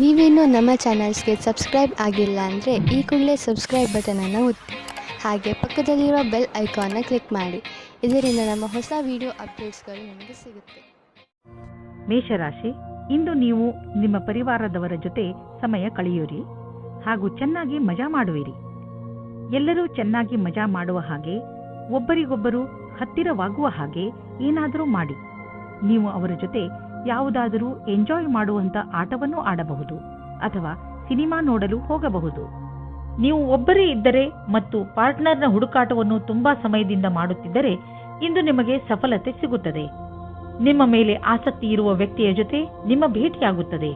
ನೀವೇನೂ ನಮ್ಮ ಚಾನಲ್ಸ್ಗೆ ಸಬ್ಸ್ಕ್ರೈಬ್ ಆಗಿಲ್ಲ ಅಂದರೆ ಈ ಕೂಡಲೇ ಸಬ್ಸ್ಕ್ರೈಬ್ ಬಟನನ್ನು ಒತ್ತಿ ಹಾಗೆ ಪಕ್ಕದಲ್ಲಿರೋ ಬೆಲ್ ಐಕಾನ್ನ ಕ್ಲಿಕ್ ಮಾಡಿ. ಇದರಿಂದ ನಮ್ಮ ಹೊಸ ವಿಡಿಯೋ ಅಪ್ಡೇಟ್ಸ್ಗಳು ನಿಮಗೆ ಸಿಗುತ್ತೆ. ಮೇಷರಾಶಿ, ಇಂದು ನೀವು ನಿಮ್ಮ ಪರಿವಾರದವರ ಜೊತೆ ಸಮಯ ಕಳೆಯುವಿರಿ ಹಾಗೂ ಚೆನ್ನಾಗಿ ಮಜಾ ಮಾಡುವಿರಿ. ಎಲ್ಲರೂ ಚೆನ್ನಾಗಿ ಮಜಾ ಮಾಡುವ ಹಾಗೆ, ಒಬ್ಬರಿಗೊಬ್ಬರು ಹತ್ತಿರವಾಗುವ ಹಾಗೆ ಏನಾದರೂ ಮಾಡಿ. ನೀವು ಅವರ ಜೊತೆ ಯಾವುದಾದರೂ ಎಂಜಾಯ್ ಮಾಡುವಂತ ಆಟವನ್ನು ಆಡಬಹುದು ಅಥವಾ ಸಿನಿಮಾ ನೋಡಲು ಹೋಗಬಹುದು. ನೀವು ಒಬ್ಬರೇ ಇದ್ದರೆ ಮತ್ತು ಪಾರ್ಟ್ನರ್ನ ಹುಡುಕಾಟವನ್ನು ತುಂಬಾ ಸಮಯದಿಂದ ಮಾಡುತ್ತಿದ್ದರೆ ಇಂದು ನಿಮಗೆ ಸಫಲತೆ ಸಿಗುತ್ತದೆ. ನಿಮ್ಮ ಮೇಲೆ ಆಸಕ್ತಿ ಇರುವ ವ್ಯಕ್ತಿಯ ಜೊತೆ ನಿಮ್ಮ ಭೇಟಿಯಾಗುತ್ತದೆ.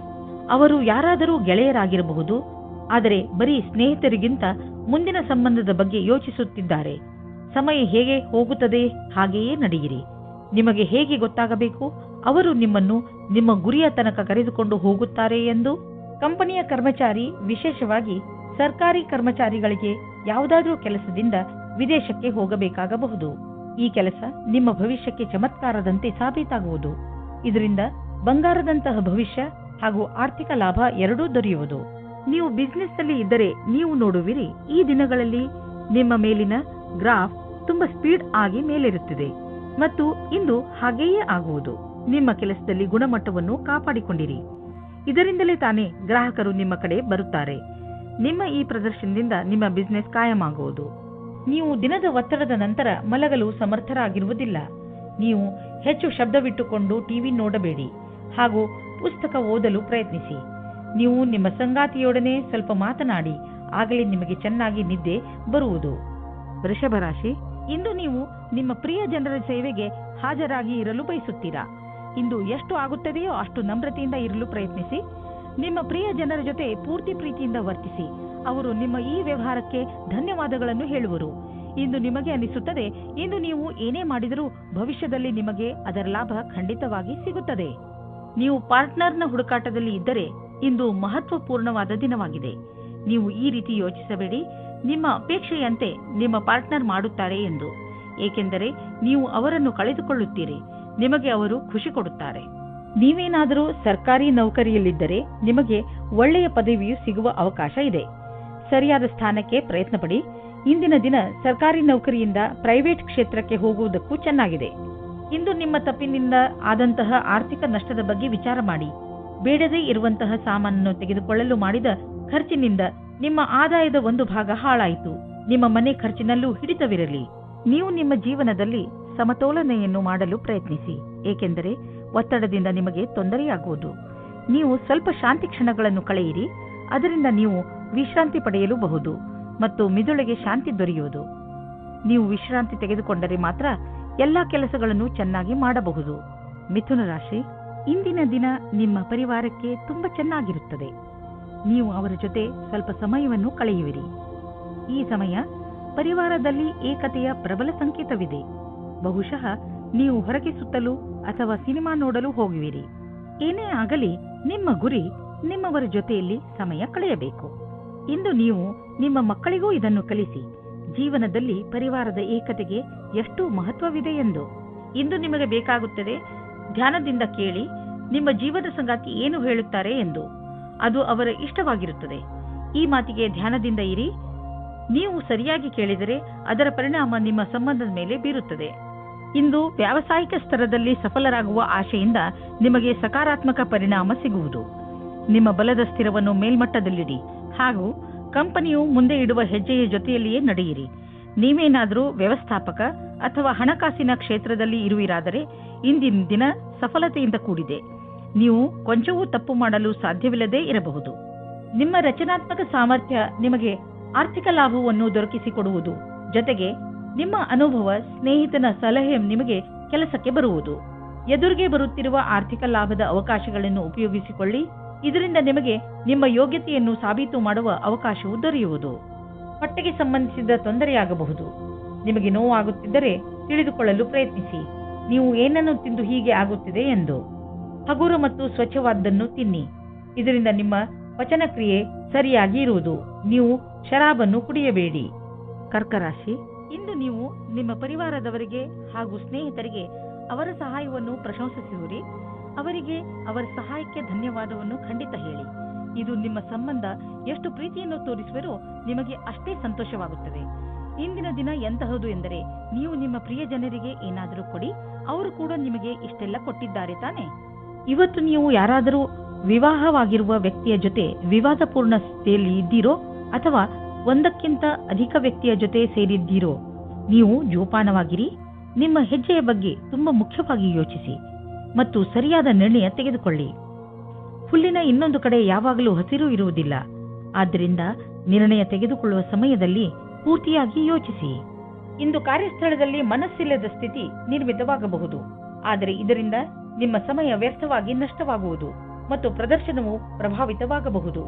ಅವರು ಯಾರಾದರೂ ಗೆಳೆಯರಾಗಿರಬಹುದು, ಆದರೆ ಬರೀ ಸ್ನೇಹಿತರಿಗಿಂತ ಮುಂದಿನ ಸಂಬಂಧದ ಬಗ್ಗೆ ಯೋಚಿಸುತ್ತಿದ್ದಾರೆ. ಸಮಯ ಹೇಗೆ ಹೋಗುತ್ತದೆ ಹಾಗೆಯೇ ನಡೆಯಿರಿ. ನಿಮಗೆ ಹೇಗೆ ಗೊತ್ತಾಗಬೇಕು ಅವರು ನಿಮ್ಮನ್ನು ನಿಮ್ಮ ಗುರಿಯ ತನಕ ಕರೆದುಕೊಂಡು ಹೋಗುತ್ತಾರೆ ಎಂದು? ಕಂಪನಿಯ ಕರ್ಮಚಾರಿ, ವಿಶೇಷವಾಗಿ ಸರ್ಕಾರಿ ಕರ್ಮಚಾರಿಗಳಿಗೆ ಯಾವುದಾದ್ರೂ ಕೆಲಸದಿಂದ ವಿದೇಶಕ್ಕೆ ಹೋಗಬೇಕಾಗಬಹುದು. ಈ ಕೆಲಸ ನಿಮ್ಮ ಭವಿಷ್ಯಕ್ಕೆ ಚಮತ್ಕಾರದಂತೆ ಸಾಬೀತಾಗುವುದು. ಇದರಿಂದ ಬಂಗಾರದಂತಹ ಭವಿಷ್ಯ ಹಾಗೂ ಆರ್ಥಿಕ ಲಾಭ ಎರಡೂ ದೊರೆಯುವುದು. ನೀವು ಬಿಸಿನೆಸ್ ಅಲ್ಲಿ ಇದ್ದರೆ ನೀವು ನೋಡುವಿರಿ, ಈ ದಿನಗಳಲ್ಲಿ ನಿಮ್ಮ ಮೇಲಿನ ಗ್ರಾಫ್ ತುಂಬಾ ಸ್ಪೀಡ್ ಆಗಿ ಮೇಲೇರುತ್ತಿದೆ ಮತ್ತು ಇಂದು ಹಾಗೆಯೇ ಆಗುವುದು. ನಿಮ್ಮ ಕೆಲಸದಲ್ಲಿ ಗುಣಮಟ್ಟವನ್ನು ಕಾಪಾಡಿಕೊಂಡಿರಿ. ಇದರಿಂದಲೇ ತಾನೇ ಗ್ರಾಹಕರು ನಿಮ್ಮ ಕಡೆ ಬರುತ್ತಾರೆ. ನಿಮ್ಮ ಈ ಪ್ರದರ್ಶನದಿಂದ ನಿಮ್ಮ ಬಿಸಿನೆಸ್ ಕಾಯಮಾಗುವುದು. ನೀವು ದಿನದ ಒತ್ತಡದ ನಂತರ ಮಲಗಲು ಸಮರ್ಥರಾಗಿರುವುದಿಲ್ಲ. ನೀವು ಹೆಚ್ಚು ಶಬ್ದವಿಟ್ಟುಕೊಂಡು ಟಿವಿ ನೋಡಬೇಡಿ ಹಾಗೂ ಪುಸ್ತಕ ಓದಲು ಪ್ರಯತ್ನಿಸಿ. ನೀವು ನಿಮ್ಮ ಸಂಗಾತಿಯೊಡನೆ ಸ್ವಲ್ಪ ಮಾತನಾಡಿ, ಆಗಲೇ ನಿಮಗೆ ಚೆನ್ನಾಗಿ ನಿದ್ದೆ ಬರುವುದು. ವೃಷಭ ರಾಶಿ, ಇಂದು ನೀವು ನಿಮ್ಮ ಪ್ರಿಯ ಜನರ ಸೇವೆಗೆ ಹಾಜರಾಗಿ ಇರಲು ಬಯಸುತ್ತೀರಾ. ಇಂದು ಎಷ್ಟು ಆಗುತ್ತದೆಯೋ ಅಷ್ಟು ನಮ್ರತೆಯಿಂದ ಇರಲು ಪ್ರಯತ್ನಿಸಿ. ನಿಮ್ಮ ಪ್ರಿಯ ಜನರ ಜೊತೆ ಪೂರ್ತಿ ಪ್ರೀತಿಯಿಂದ ವರ್ತಿಸಿ. ಅವರು ನಿಮ್ಮ ಈ ವ್ಯವಹಾರಕ್ಕೆ ಧನ್ಯವಾದಗಳನ್ನು ಹೇಳುವರು. ಇಂದು ನಿಮಗೆ ಅನಿಸುತ್ತದೆ, ಇಂದು ನೀವು ಏನೇ ಮಾಡಿದರೂ ಭವಿಷ್ಯದಲ್ಲಿ ನಿಮಗೆ ಅದರ ಲಾಭ ಖಂಡಿತವಾಗಿ ಸಿಗುತ್ತದೆ. ನೀವು ಪಾರ್ಟ್ನರ್ನ ಹುಡುಕಾಟದಲ್ಲಿ ಇದ್ದರೆ ಇಂದು ಮಹತ್ವಪೂರ್ಣವಾದ ದಿನವಾಗಿದೆ. ನೀವು ಈ ರೀತಿ ಯೋಚಿಸಬೇಡಿ, ನಿಮ್ಮ ಅಪೇಕ್ಷೆಯಂತೆ ನಿಮ್ಮ ಪಾರ್ಟ್ನರ್ ಮಾಡುತ್ತಾರೆ ಎಂದು. ಏಕೆಂದರೆ ನೀವು ಅವರನ್ನು ಕಳೆದುಕೊಳ್ಳುತ್ತೀರಿ. ನಿಮಗೆ ಅವರು ಖುಷಿ ಕೊಡುತ್ತಾರೆ. ನೀವೇನಾದರೂ ಸರ್ಕಾರಿ ನೌಕರಿಯಲ್ಲಿದ್ದರೆ ನಿಮಗೆ ಒಳ್ಳೆಯ ಪದವಿಯು ಸಿಗುವ ಅವಕಾಶ ಇದೆ. ಸರಿಯಾದ ಸ್ಥಾನಕ್ಕೆ ಪ್ರಯತ್ನ ಪಡಿ. ಇಂದಿನ ದಿನ ಸರ್ಕಾರಿ ನೌಕರಿಯಿಂದ ಪ್ರೈವೇಟ್ ಕ್ಷೇತ್ರಕ್ಕೆ ಹೋಗುವುದಕ್ಕೂ ಚೆನ್ನಾಗಿದೆ. ಇಂದು ನಿಮ್ಮ ತಪ್ಪಿನಿಂದ ಆದಂತಹ ಆರ್ಥಿಕ ನಷ್ಟದ ಬಗ್ಗೆ ವಿಚಾರ ಮಾಡಿ. ಬೇಡದೇ ಇರುವಂತಹ ಸಾಮಾನನ್ನು ತೆಗೆದುಕೊಳ್ಳಲು ಮಾಡಿದ ಖರ್ಚಿನಿಂದ ನಿಮ್ಮ ಆದಾಯದ ಒಂದು ಭಾಗ ಹಾಳಾಯಿತು. ನಿಮ್ಮ ಮನೆ ಖರ್ಚಿನಲ್ಲೂ ಹಿಡಿತವಿರಲಿ. ನೀವು ನಿಮ್ಮ ಜೀವನದಲ್ಲಿ ಸಮತೋಲನೆಯನ್ನು ಮಾಡಲು ಪ್ರಯತ್ನಿಸಿ, ಏಕೆಂದರೆ ಒತ್ತಡದಿಂದ ನಿಮಗೆ ತೊಂದರೆಯಾಗುವುದು. ನೀವು ಸ್ವಲ್ಪ ಶಾಂತಿ ಕ್ಷಣಗಳನ್ನು ಕಳೆಯಿರಿ. ಅದರಿಂದ ನೀವು ವಿಶ್ರಾಂತಿ ಪಡೆಯಲೂಬಹುದು ಮತ್ತು ಮಿದುಳಿಗೆ ಶಾಂತಿ ದೊರೆಯುವುದು. ನೀವು ವಿಶ್ರಾಂತಿ ತೆಗೆದುಕೊಂಡರೆ ಮಾತ್ರ ಎಲ್ಲಾ ಕೆಲಸಗಳನ್ನು ಚೆನ್ನಾಗಿ ಮಾಡಬಹುದು. ಮಿಥುನ ರಾಶಿ, ಇಂದಿನ ದಿನ ನಿಮ್ಮ ಪರಿವಾರಕ್ಕೆ ತುಂಬಾ ಚೆನ್ನಾಗಿರುತ್ತದೆ. ನೀವು ಅವರ ಜೊತೆ ಸ್ವಲ್ಪ ಸಮಯವನ್ನು ಕಳೆಯುವಿರಿ. ಈ ಸಮಯ ಪರಿವಾರದಲ್ಲಿ ಏಕತೆಯ ಪ್ರಬಲ ಸಂಕೇತವಿದೆ. ಬಹುಶಃ ನೀವು ಹೊರಗೆ ಸುತ್ತಲು ಅಥವಾ ಸಿನಿಮಾ ನೋಡಲು ಹೋಗುವಿರಿ. ಏನೇ ಆಗಲಿ ನಿಮ್ಮ ಗುರಿ ನಿಮ್ಮವರ ಜೊತೆಯಲ್ಲಿ ಸಮಯ ಕಳೆಯಬೇಕು. ಇಂದು ನೀವು ನಿಮ್ಮ ಮಕ್ಕಳಿಗೂ ಇದನ್ನು ಕಲಿಸಿ, ಜೀವನದಲ್ಲಿ ಪರಿವಾರದ ಏಕತೆಗೆ ಎಷ್ಟು ಮಹತ್ವವಿದೆ ಎಂದು. ಇಂದು ನಿಮಗೆ ಬೇಕಾಗುತ್ತದೆ, ಧ್ಯಾನದಿಂದ ಕೇಳಿ ನಿಮ್ಮ ಜೀವನ ಸಂಗಾತಿ ಏನು ಹೇಳುತ್ತಾರೆ ಎಂದು. ಅದು ಅವರ ಇಷ್ಟವಾಗಿರುತ್ತದೆ. ಈ ಮಾತಿಗೆ ಧ್ಯಾನದಿಂದ ಇರಿ. ನೀವು ಸರಿಯಾಗಿ ಕೇಳಿದರೆ ಅದರ ಪರಿಣಾಮ ನಿಮ್ಮ ಸಂಬಂಧದ ಮೇಲೆ ಬೀರುತ್ತದೆ. ಇಂದು ವ್ಯಾವಸಾಯಿಕ ಸ್ತರದಲ್ಲಿ ಸಫಲರಾಗುವ ಆಶೆಯಿಂದ ನಿಮಗೆ ಸಕಾರಾತ್ಮಕ ಪರಿಣಾಮ ಸಿಗುವುದು. ನಿಮ್ಮ ಬಲದ ಸ್ಥಿರವನ್ನು ಮೇಲ್ಮಟ್ಟದಲ್ಲಿಡಿ ಹಾಗೂ ಕಂಪನಿಯು ಮುಂದೆ ಇಡುವ ಹೆಜ್ಜೆಯ ಜೊತೆಯಲ್ಲಿಯೇ ನಡೆಯಿರಿ. ನೀವೇನಾದರೂ ವ್ಯವಸ್ಥಾಪಕ ಅಥವಾ ಹಣಕಾಸಿನ ಕ್ಷೇತ್ರದಲ್ಲಿ ಇರುವಿರಾದರೆ ಇಂದಿನ ದಿನ ಸಫಲತೆಯಿಂದ ಕೂಡಿದೆ. ನೀವು ಕೊಂಚವೂ ತಪ್ಪು ಮಾಡಲು ಸಾಧ್ಯವಿಲ್ಲದೆ ಇರಬಹುದು. ನಿಮ್ಮ ರಚನಾತ್ಮಕ ಸಾಮರ್ಥ್ಯ ನಿಮಗೆ ಆರ್ಥಿಕ ಲಾಭವನ್ನು ದೊರಕಿಸಿಕೊಡುವುದು. ಜೊತೆಗೆ ನಿಮ್ಮ ಅನುಭವ, ಸ್ನೇಹಿತನ ಸಲಹೆ ನಿಮಗೆ ಕೆಲಸಕ್ಕೆ ಬರುವುದು. ಎದುರಿಗೆ ಬರುತ್ತಿರುವ ಆರ್ಥಿಕ ಲಾಭದ ಅವಕಾಶಗಳನ್ನು ಉಪಯೋಗಿಸಿಕೊಳ್ಳಿ. ಇದರಿಂದ ನಿಮಗೆ ನಿಮ್ಮ ಯೋಗ್ಯತೆಯನ್ನು ಸಾಬೀತು ಮಾಡುವ ಅವಕಾಶವು ದೊರೆಯುವುದು. ಹೊಟ್ಟೆಗೆ ಸಂಬಂಧಿಸಿದ ತೊಂದರೆಯಾಗಬಹುದು. ನಿಮಗೆ ನೋವಾಗುತ್ತಿದ್ದರೆ ತಿಳಿದುಕೊಳ್ಳಲು ಪ್ರಯತ್ನಿಸಿ, ನೀವು ಏನನ್ನು ತಿಂದು ಹೀಗೆ ಆಗುತ್ತಿದೆ ಎಂದು. ಹಗುರ ಮತ್ತು ಸ್ವಚ್ಛವಾದದ್ದನ್ನು ತಿನ್ನಿ. ಇದರಿಂದ ನಿಮ್ಮ ಪಚನಕ್ರಿಯೆ ಸರಿಯಾಗಿ ಇರುವುದು. ನೀವು ಶರಾಬನ್ನು ಕುಡಿಯಬೇಡಿ. ಕರ್ಕರಾಶಿ, ಇಂದು ನೀವು ನಿಮ್ಮ ಪರಿವಾರದವರಿಗೆ ಹಾಗೂ ಸ್ನೇಹಿತರಿಗೆ ಅವರ ಸಹಾಯವನ್ನು ಪ್ರಶಂಸಿಸುವಿರಿ. ಅವರಿಗೆ ಅವರ ಸಹಾಯಕ್ಕೆ ಧನ್ಯವಾದವನ್ನು ಖಂಡಿತ ಹೇಳಿ. ಇದು ನಿಮ್ಮ ಸಂಬಂಧ ಎಷ್ಟು ಪ್ರೀತಿಯನ್ನು ತೋರಿಸುವರೋ ನಿಮಗೆ ಅಷ್ಟೇ ಸಂತೋಷವಾಗುತ್ತದೆ. ಇಂದಿನ ದಿನ ಎಂತಹದು ಎಂದರೆ, ನೀವು ನಿಮ್ಮ ಪ್ರಿಯ ಜನರಿಗೆ ಏನಾದರೂ ಕೊಡಿ, ಅವರು ಕೂಡ ನಿಮಗೆ ಇಷ್ಟೆಲ್ಲ ಕೊಟ್ಟಿದ್ದಾರೆ ತಾನೆ. ಇವತ್ತು ನೀವು ಯಾರಾದರೂ ವಿವಾಹವಾಗಿರುವ ವ್ಯಕ್ತಿಯ ಜೊತೆ ವಿವಾದಪೂರ್ಣ ಸ್ಥಿತಿಯಲ್ಲಿ ಇದ್ದೀರೋ ಅಥವಾ ಒಂದಕ್ಕಿಂತ ಅಧಿಕ ವ್ಯಕ್ತಿಯ ಜೊತೆ ಸೇರಿದ್ದೀರೋ, ನೀವು ಜೋಪಾನವಾಗಿರಿ. ನಿಮ್ಮ ಹೆಜ್ಜೆಯ ಬಗ್ಗೆ ತುಂಬಾ ಮುಖ್ಯವಾಗಿ ಯೋಚಿಸಿ ಮತ್ತು ಸರಿಯಾದ ನಿರ್ಣಯ ತೆಗೆದುಕೊಳ್ಳಿ. ಹುಲ್ಲಿನ ಇನ್ನೊಂದು ಕಡೆ ಯಾವಾಗಲೂ ಹಸಿರು ಇರುವುದಿಲ್ಲ. ಆದ್ದರಿಂದ ನಿರ್ಣಯ ತೆಗೆದುಕೊಳ್ಳುವ ಸಮಯದಲ್ಲಿ ಪೂರ್ತಿಯಾಗಿ ಯೋಚಿಸಿ. ಇಂದು ಕಾರ್ಯಸ್ಥಳದಲ್ಲಿ ಮನಸ್ಸಿಲ್ಲದ ಸ್ಥಿತಿ ನಿರ್ಮಿತವಾಗಬಹುದು, ಆದರೆ ಇದರಿಂದ ನಿಮ್ಮ ಸಮಯ ವ್ಯರ್ಥವಾಗಿ ನಷ್ಟವಾಗುವುದು ಮತ್ತು ಪ್ರದರ್ಶನವು ಪ್ರಭಾವಿತವಾಗಬಹುದು.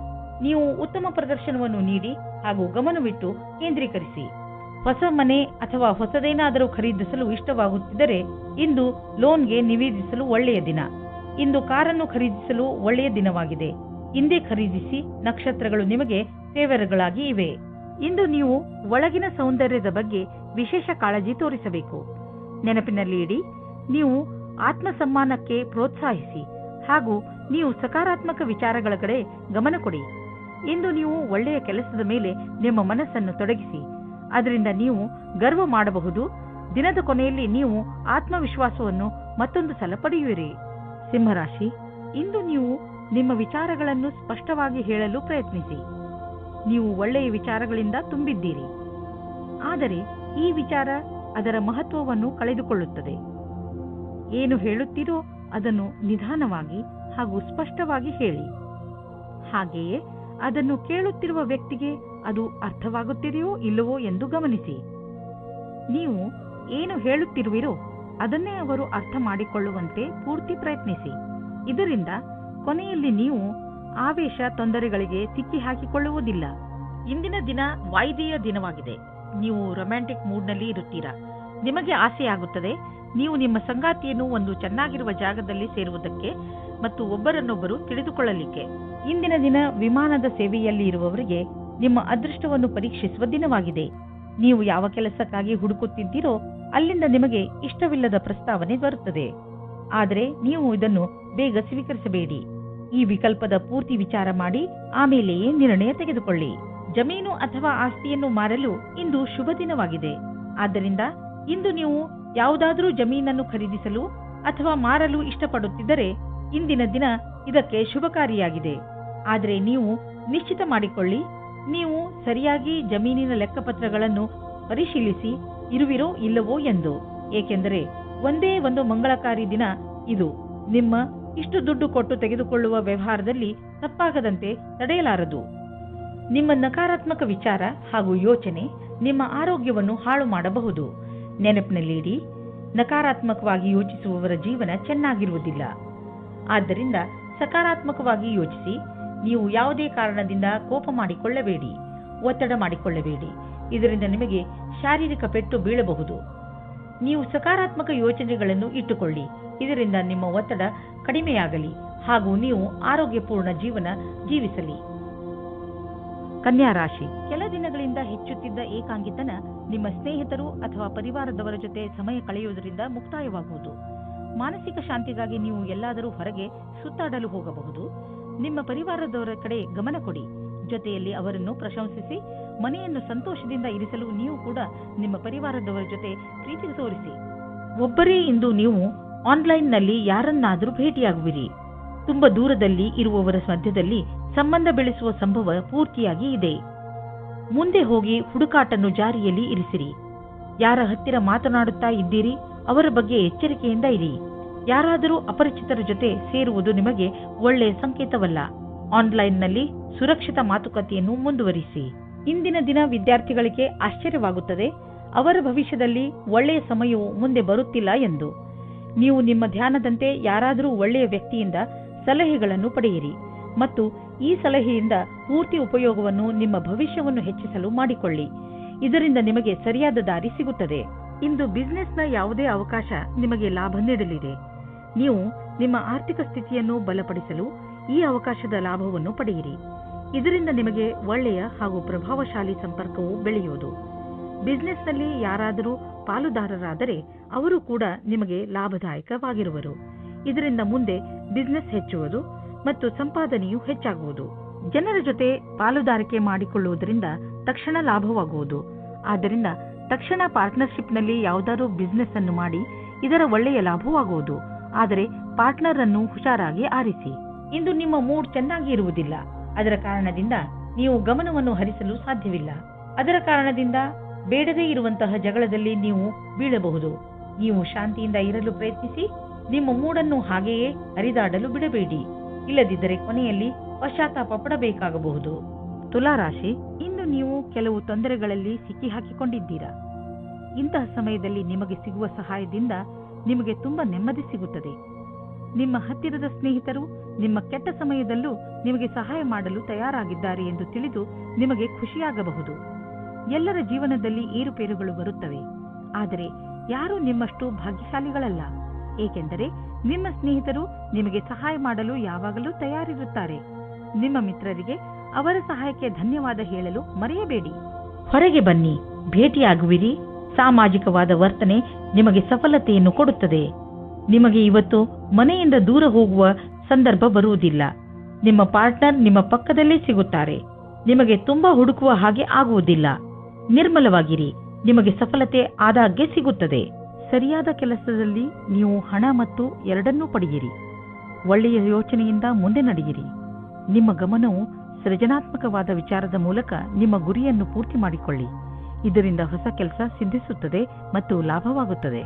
ನೀವು ಉತ್ತಮ ಪ್ರದರ್ಶನವನ್ನು ನೀಡಿ ಹಾಗೂ ಗಮನವಿಟ್ಟು ಕೇಂದ್ರೀಕರಿಸಿ. ಹೊಸ ಮನೆ ಅಥವಾ ಹೊಸದೇನಾದರೂ ಖರೀದಿಸಲು ಇಷ್ಟವಾಗುತ್ತಿದ್ದರೆ ಇಂದು ಲೋನ್ಗೆ ನಿವೇದಿಸಲು ಒಳ್ಳೆಯ ದಿನ. ಇಂದು ಕಾರನ್ನು ಖರೀದಿಸಲು ಒಳ್ಳೆಯ ದಿನವಾಗಿದೆ. ಇಂದೇ ಖರೀದಿಸಿ, ನಕ್ಷತ್ರಗಳು ನಿಮಗೆ ಫೇವರ್ಗಳಾಗಿ ಇವೆ. ಇಂದು ನೀವು ಒಳಗಿನ ಸೌಂದರ್ಯದ ಬಗ್ಗೆ ವಿಶೇಷ ಕಾಳಜಿ ತೋರಿಸಬೇಕು. ನೆನಪಿನಲ್ಲಿ ಇಡಿ, ನೀವು ಆತ್ಮಸಮ್ಮಾನಕ್ಕೆ ಪ್ರೋತ್ಸಾಹಿಸಿ ಹಾಗೂ ನೀವು ಸಕಾರಾತ್ಮಕ ವಿಚಾರಗಳ ಕಡೆ ಗಮನ ಕೊಡಿ. ಇಂದು ನೀವು ಒಳ್ಳೆಯ ಕೆಲಸದ ಮೇಲೆ ನಿಮ್ಮ ಮನಸ್ಸನ್ನು ತೊಡಗಿಸಿ, ಅದರಿಂದ ನೀವು ಗರ್ವ ಮಾಡಬಹುದು. ದಿನದ ಕೊನೆಯಲ್ಲಿ ನೀವು ಆತ್ಮವಿಶ್ವಾಸವನ್ನು ಮತ್ತೊಂದು ಸಲ ಪಡೆಯುವಿರಿ. ಸಿಂಹರಾಶಿ, ಇಂದು ನೀವು ನಿಮ್ಮ ವಿಚಾರಗಳನ್ನು ಸ್ಪಷ್ಟವಾಗಿ ಹೇಳಲು ಪ್ರಯತ್ನಿಸಿ. ನೀವು ಒಳ್ಳೆಯ ವಿಚಾರಗಳಿಂದ ತುಂಬಿದ್ದೀರಿ, ಆದರೆ ಈ ವಿಚಾರ ಅದರ ಮಹತ್ವವನ್ನು ಕಳೆದುಕೊಳ್ಳುತ್ತದೆ. ಏನು ಹೇಳುತ್ತೀರೋ ಅದನ್ನು ನಿಧಾನವಾಗಿ ಹಾಗೂ ಸ್ಪಷ್ಟವಾಗಿ ಹೇಳಿ. ಹಾಗೆಯೇ ಅದನ್ನು ಕೇಳುತ್ತಿರುವ ವ್ಯಕ್ತಿಗೆ ಅದು ಅರ್ಥವಾಗುತ್ತಿದೆಯೋ ಇಲ್ಲವೋ ಎಂದು ಗಮನಿಸಿ. ನೀವು ಏನು ಹೇಳುತ್ತಿರುವಿರೋ ಅದನ್ನೇ ಅವರು ಅರ್ಥ ಮಾಡಿಕೊಳ್ಳುವಂತೆ ಪೂರ್ತಿ ಪ್ರಯತ್ನಿಸಿ. ಇದರಿಂದ ಕೊನೆಯಲ್ಲಿ ನೀವು ಆವೇಶ ತೊಂದರೆಗಳಿಗೆ ಸಿಕ್ಕಿ ಹಾಕಿಕೊಳ್ಳುವುದಿಲ್ಲ. ಇಂದಿನ ದಿನ ವಾಯ್ದೆಯ ದಿನವಾಗಿದೆ. ನೀವು ರೊಮ್ಯಾಂಟಿಕ್ ಮೂಡ್ನಲ್ಲಿ ಇರುತ್ತೀರಾ. ನಿಮಗೆ ಆಸೆಯಾಗುತ್ತದೆ ನೀವು ನಿಮ್ಮ ಸಂಗಾತಿಯನ್ನು ಒಂದು ಚೆನ್ನಾಗಿರುವ ಜಾಗದಲ್ಲಿ ಸೇರುವುದಕ್ಕೆ ಮತ್ತು ಒಬ್ಬರನ್ನೊಬ್ಬರು ತಿಳಿದುಕೊಳ್ಳಲಿಕ್ಕೆ. ಇಂದಿನ ದಿನ ವಿಮಾನದ ಸೇವೆಯಲ್ಲಿ ಇರುವವರಿಗೆ ನಿಮ್ಮ ಅದೃಷ್ಟವನ್ನು ಪರೀಕ್ಷಿಸುವ ದಿನವಾಗಿದೆ. ನೀವು ಯಾವ ಕೆಲಸಕ್ಕಾಗಿ ಹುಡುಕುತ್ತಿದ್ದೀರೋ ಅಲ್ಲಿಂದ ನಿಮಗೆ ಇಷ್ಟವಿಲ್ಲದ ಪ್ರಸ್ತಾವನೆ ಬರುತ್ತದೆ. ಆದರೆ ನೀವು ಇದನ್ನು ಬೇಗ ಸ್ವೀಕರಿಸಬೇಡಿ. ಈ ವಿಕಲ್ಪದ ಪೂರ್ತಿ ವಿಚಾರ ಮಾಡಿ ಆಮೇಲೆಯೇ ನಿರ್ಣಯ ತೆಗೆದುಕೊಳ್ಳಿ. ಜಮೀನು ಅಥವಾ ಆಸ್ತಿಯನ್ನು ಮಾರಲು ಇಂದು ಶುಭ ದಿನವಾಗಿದೆ. ಆದ್ದರಿಂದ ಇಂದು ನೀವು ಯಾವುದಾದರೂ ಜಮೀನನ್ನು ಖರೀದಿಸಲು ಅಥವಾ ಮಾರಲು ಇಷ್ಟಪಡುತ್ತಿದ್ದರೆ ಇಂದಿನ ದಿನ ಇದಕ್ಕೆ ಶುಭಕಾರಿಯಾಗಿದೆ. ಆದರೆ ನೀವು ನಿಶ್ಚಿತ ಮಾಡಿಕೊಳ್ಳಿ, ನೀವು ಸರಿಯಾಗಿ ಜಮೀನಿನ ಲೆಕ್ಕಪತ್ರಗಳನ್ನು ಪರಿಶೀಲಿಸಿ ಇರುವಿರೋ ಇಲ್ಲವೋ ಎಂದು. ಏಕೆಂದರೆ ಒಂದೇ ಒಂದು ಮಂಗಳಕಾರಿ ದಿನ ಇದು. ನಿಮ್ಮ ಇಷ್ಟು ದುಡ್ಡು ಕೊಟ್ಟು ತೆಗೆದುಕೊಳ್ಳುವ ವ್ಯವಹಾರದಲ್ಲಿ ತಪ್ಪಾಗದಂತೆ ತಡೆಯಲಾರದು. ನಿಮ್ಮ ನಕಾರಾತ್ಮಕ ವಿಚಾರ ಹಾಗೂ ಯೋಚನೆ ನಿಮ್ಮ ಆರೋಗ್ಯವನ್ನು ಹಾಳು ಮಾಡಬಹುದು. ನೆನಪಿನಲ್ಲಿಡಿ, ನಕಾರಾತ್ಮಕವಾಗಿ ಯೋಚಿಸುವವರ ಜೀವನ ಚೆನ್ನಾಗಿರುವುದಿಲ್ಲ. ಆದ್ದರಿಂದ ಸಕಾರಾತ್ಮಕವಾಗಿ ಯೋಚಿಸಿ. ನೀವು ಯಾವುದೇ ಕಾರಣದಿಂದ ಕೋಪ ಮಾಡಿಕೊಳ್ಳಬೇಡಿ, ಒತ್ತಡ ಮಾಡಿಕೊಳ್ಳಬೇಡಿ. ಇದರಿಂದ ನಿಮಗೆ ಶಾರೀರಿಕ ಪೆಟ್ಟು ಬೀಳಬಹುದು. ನೀವು ಸಕಾರಾತ್ಮಕ ಯೋಚನೆಗಳನ್ನು ಇಟ್ಟುಕೊಳ್ಳಿ. ಇದರಿಂದ ನಿಮ್ಮ ಒತ್ತಡ ಕಡಿಮೆಯಾಗಲಿ ಹಾಗೂ ನೀವು ಆರೋಗ್ಯಪೂರ್ಣ ಜೀವನ ಜೀವಿಸಲಿ. ಕನ್ಯಾ ರಾಶಿ, ಕೆಲ ದಿನಗಳಿಂದ ಹೆಚ್ಚುತ್ತಿದ್ದ ಏಕಾಂಗಿತನ ನಿಮ್ಮ ಸ್ನೇಹಿತರು ಅಥವಾ ಪರಿವಾರದವರ ಜೊತೆ ಸಮಯ ಕಳೆಯುವುದರಿಂದ ಮುಕ್ತಾಯವಾಗುವುದು. ಮಾನಸಿಕ ಶಾಂತಿಗಾಗಿ ನೀವು ಎಲ್ಲಾದರೂ ಹೊರಗೆ ಸುತ್ತಾಡಲು ಹೋಗಬಹುದು. ನಿಮ್ಮ ಪರಿವಾರದವರ ಕಡೆ ಗಮನ ಕೊಡಿ. ಜೊತೆಯಲ್ಲಿ ಅವರನ್ನು ಪ್ರಶಂಸಿಸಿ. ಮನೆಯನ್ನು ಸಂತೋಷದಿಂದ ಇರಿಸಲು ನೀವು ಕೂಡ ನಿಮ್ಮ ಪರಿವಾರದವರ ಜೊತೆ ಪ್ರೀತಿ ತೋರಿಸಿ. ಒಬ್ಬರೇ ಇಂದು ನೀವು ಆನ್ಲೈನ್ನಲ್ಲಿ ಯಾರನ್ನಾದರೂ ಭೇಟಿಯಾಗುವಿರಿ. ತುಂಬಾ ದೂರದಲ್ಲಿ ಇರುವವರ ಮಧ್ಯದಲ್ಲಿ ಸಂಬಂಧ ಬೆಳೆಸುವ ಸಂಭವ ಪೂರ್ತಿಯಾಗಿ ಇದೆ. ಮುಂದೆ ಹೋಗಿ ಹುಡುಕಾಟನ್ನು ಜಾರಿಯಲ್ಲಿ ಇರಿಸಿರಿ. ಯಾರ ಹತ್ತಿರ ಮಾತನಾಡುತ್ತಾ ಇದ್ದೀರಿ ಅವರ ಬಗ್ಗೆ ಎಚ್ಚರಿಕೆಯಿಂದ ಇರಿ. ಯಾರಾದರೂ ಅಪರಿಚಿತರ ಜೊತೆ ಸೇರುವುದು ನಿಮಗೆ ಒಳ್ಳೆಯ ಸಂಕೇತವಲ್ಲ. ಆನ್ಲೈನ್ನಲ್ಲಿ ಸುರಕ್ಷಿತ ಮಾತುಕತೆಯನ್ನು ಮುಂದುವರಿಸಿ. ಇಂದಿನ ದಿನ ವಿದ್ಯಾರ್ಥಿಗಳಿಗೆ ಆಶ್ಚರ್ಯವಾಗುತ್ತದೆ, ಅವರ ಭವಿಷ್ಯದಲ್ಲಿ ಒಳ್ಳೆಯ ಸಮಯವು ಮುಂದೆ ಬರುತ್ತಿಲ್ಲ ಎಂದು. ನೀವು ನಿಮ್ಮ ಧ್ಯಾನದಂತೆ ಯಾರಾದರೂ ಒಳ್ಳೆಯ ವ್ಯಕ್ತಿಯಿಂದ ಸಲಹೆಗಳನ್ನು ಪಡೆಯಿರಿ ಮತ್ತು ಈ ಸಲಹೆಯಿಂದ ಪೂರ್ತಿ ಉಪಯೋಗವನ್ನು ನಿಮ್ಮ ಭವಿಷ್ಯವನ್ನು ಹೆಚ್ಚಿಸಲು ಮಾಡಿಕೊಳ್ಳಿ. ಇದರಿಂದ ನಿಮಗೆ ಸರಿಯಾದ ದಾರಿ ಸಿಗುತ್ತದೆ. ಇಂದು ಬಿಸಿನೆಸ್ನ ಯಾವುದೇ ಅವಕಾಶ ನಿಮಗೆ ಲಾಭ ನೀಡಲಿದೆ. ನೀವು ನಿಮ್ಮ ಆರ್ಥಿಕ ಸ್ಥಿತಿಯನ್ನು ಬಲಪಡಿಸಲು ಈ ಅವಕಾಶದ ಲಾಭವನ್ನು ಪಡೆಯಿರಿ. ಇದರಿಂದ ನಿಮಗೆ ಒಳ್ಳೆಯ ಹಾಗೂ ಪ್ರಭಾವಶಾಲಿ ಸಂಪರ್ಕವು ಬೆಳೆಯುವುದು. ಬಿಸಿನೆಸ್ನಲ್ಲಿ ಯಾರಾದರೂ ಪಾಲುದಾರರಾದರೆ ಅವರು ಕೂಡ ನಿಮಗೆ ಲಾಭದಾಯಕವಾಗಿರುವರು. ಇದರಿಂದ ಮುಂದೆ ಬಿಸಿನೆಸ್ ಹೆಚ್ಚುವುದು ಮತ್ತು ಸಂಪಾದನೆಯು ಹೆಚ್ಚಾಗುವುದು. ಜನರ ಜೊತೆ ಪಾಲುದಾರಿಕೆ ಮಾಡಿಕೊಳ್ಳುವುದರಿಂದ ತಕ್ಷಣ ಲಾಭವಾಗುವುದು. ಆದ್ದರಿಂದ ತಕ್ಷಣ ಪಾರ್ಟ್ನರ್ಶಿಪ್ನಲ್ಲಿ ಯಾವುದಾದ್ರೂ ಬಿಸ್ನೆಸ್ ಅನ್ನು ಮಾಡಿ ಇದರ ಒಳ್ಳೆಯ ಲಾಭವಾಗುವುದು. ಆದರೆ ಪಾರ್ಟ್ನರ್ ಅನ್ನು ಹುಷಾರಾಗಿ ಆರಿಸಿ. ಇಂದು ನಿಮ್ಮ ಮೂಡ್ ಚೆನ್ನಾಗಿ ಇರುವುದಿಲ್ಲ. ಅದರ ಕಾರಣದಿಂದ ನೀವು ಗಮನವನ್ನು ಹರಿಸಲು ಸಾಧ್ಯವಿಲ್ಲ. ಅದರ ಕಾರಣದಿಂದ ಬೇಡದೇ ಇರುವಂತಹ ಜಗಳದಲ್ಲಿ ನೀವು ಬೀಳಬಹುದು. ನೀವು ಶಾಂತಿಯಿಂದ ಇರಲು ಪ್ರಯತ್ನಿಸಿ. ನಿಮ್ಮ ಮೂಡನ್ನು ಹಾಗೆಯೇ ಹರಿದಾಡಲು ಬಿಡಬೇಡಿ. ಇಲ್ಲದಿದ್ದರೆ ಕೊನೆಯಲ್ಲಿ ಪಶ್ಚಾತ್ತಾಪ ಪಡಬೇಕಾಗಬಹುದು. ತುಲಾರಾಶಿ, ಇಂದು ನೀವು ಕೆಲವು ತೊಂದರೆಗಳಲ್ಲಿ ಸಿಕ್ಕಿ ಹಾಕಿಕೊಂಡಿದ್ದೀರಾ. ಇಂತಹ ಸಮಯದಲ್ಲಿ ನಿಮಗೆ ಸಿಗುವ ಸಹಾಯದಿಂದ ನಿಮಗೆ ತುಂಬಾ ನೆಮ್ಮದಿ ಸಿಗುತ್ತದೆ. ನಿಮ್ಮ ಹತ್ತಿರದ ಸ್ನೇಹಿತರು ನಿಮ್ಮ ಕೆಟ್ಟ ಸಮಯದಲ್ಲೂ ನಿಮಗೆ ಸಹಾಯ ಮಾಡಲು ತಯಾರಾಗಿದ್ದಾರೆ ಎಂದು ತಿಳಿದು ನಿಮಗೆ ಖುಷಿಯಾಗಬಹುದು. ಎಲ್ಲರ ಜೀವನದಲ್ಲಿ ಏರುಪೇರುಗಳು ಬರುತ್ತವೆ. ಆದರೆ ಯಾರೂ ನಿಮ್ಮಷ್ಟು ಭಾಗ್ಯಶಾಲಿಗಳಲ್ಲ. ಏಕೆಂದರೆ ನಿಮ್ಮ ಸ್ನೇಹಿತರು ನಿಮಗೆ ಸಹಾಯ ಮಾಡಲು ಯಾವಾಗಲೂ ತಯಾರಿರುತ್ತಾರೆ. ನಿಮ್ಮ ಮಿತ್ರರಿಗೆ ಅವರ ಸಹಾಯಕ್ಕೆ ಧನ್ಯವಾದ ಹೇಳಲು ಮರೆಯಬೇಡಿ. ಹೊರಗೆ ಬನ್ನಿ, ಭೇಟಿಯಾಗುವಿರಿ. ಸಾಮಾಜಿಕವಾದ ವರ್ತನೆ ನಿಮಗೆ ಸಫಲತೆಯನ್ನು ಕೊಡುತ್ತದೆ. ನಿಮಗೆ ಇವತ್ತು ಮನೆಯಿಂದ ದೂರ ಹೋಗುವ ಸಂದರ್ಭ ಬರುವುದಿಲ್ಲ. ನಿಮ್ಮ ಪಾರ್ಟ್ನರ್ ನಿಮ್ಮ ಪಕ್ಕದಲ್ಲೇ ಸಿಗುತ್ತಾರೆ. ನಿಮಗೆ ತುಂಬಾ ಹುಡುಕುವ ಹಾಗೆ ಆಗುವುದಿಲ್ಲ. ನಿರ್ಮಲವಾಗಿರಿ, ನಿಮಗೆ ಸಫಲತೆ ಆದಾಗ್ಗೆ ಸಿಗುತ್ತದೆ. ಸರಿಯಾದ ಕೆಲಸದಲ್ಲಿ ನೀವು ಹಣ ಮತ್ತು ಎರಡನ್ನೂ ಪಡೆಯಿರಿ. ಒಳ್ಳೆಯ ಯೋಚನೆಯಿಂದ ಮುಂದೆ ನಡೆಯಿರಿ. ನಿಮ್ಮ ಗಮನವು ಸೃಜನಾತ್ಮಕವಾದ ವಿಚಾರದ ಮೂಲಕ ನಿಮ್ಮ ಗುರಿಯನ್ನು ಪೂರ್ತಿ ಮಾಡಿಕೊಳ್ಳಿ. ಇದರಿಂದ ಹೊಸ ಕೆಲಸ ಸಿದ್ಧಿಸುತ್ತದೆ ಮತ್ತು ಲಾಭವಾಗುತ್ತದೆ.